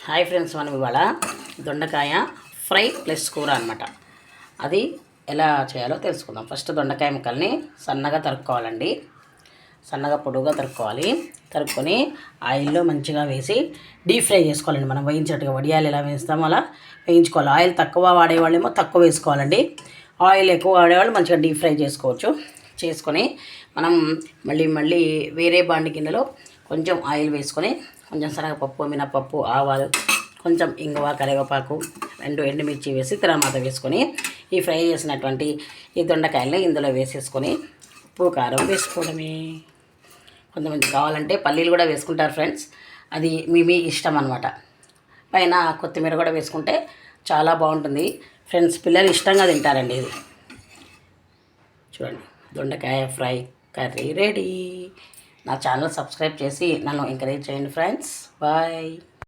Hi friends, మనం ఇవాళ దొండకాయ ఫ్రై ప్లస్ కూర అనమాట. అది ఎలా చేయాలో తెలుసుకుందాం. ఫస్ట్ దొండకాయ ముక్కల్ని సన్నగా తరుక్కోవాలండి. సన్నగా పొడుగుగా తరుక్కోవాలి. తరుక్కొని ఆయిల్లో మంచిగా వేసి డీప్ ఫ్రై చేసుకోవాలండి. మనం వేయించినట్టుగా వడియాలు ఎలా వేస్తామో అలా వేయించుకోవాలి. ఆయిల్ తక్కువ వాడేవాళ్ళేమో తక్కువ వేసుకోవాలండి. ఆయిల్ ఎక్కువ వాడేవాళ్ళు మంచిగా డీప్ ఫ్రై చేసుకోవచ్చు. చేసుకొని మనం మళ్ళీ వేరే బాండి గిన్నెలో కొంచెం ఆయిల్ వేసుకొని కొంచెం శనగపప్పు, మినపప్పు, ఆవాలు, కొంచెం ఇంగువ, కరివేపాకు, 2 ఎండుమిర్చి వేసి తిరగమాత వేసుకొని ఈ ఫ్రై చేసినటువంటి ఈ దొండకాయలని ఇందులో వేసేసుకొని ఉప్పు కారం వేసుకోవడమే. కొంతమంది కావాలంటే పల్లీలు కూడా వేసుకుంటారు ఫ్రెండ్స్, అది మీ ఇష్టం అనమాట. పైన కొత్తిమీర కూడా వేసుకుంటే చాలా బాగుంటుంది ఫ్రెండ్స్. పిల్లలు ఇష్టంగా తింటారండి. ఇది చూడండి, దొండకాయ ఫ్రై కర్రీ రెడీ. నా ఛానల్ సబ్స్క్రైబ్ చేసి నన్ను ఎంకరేజ్ చేయండి ఫ్రెండ్స్. బాయ్.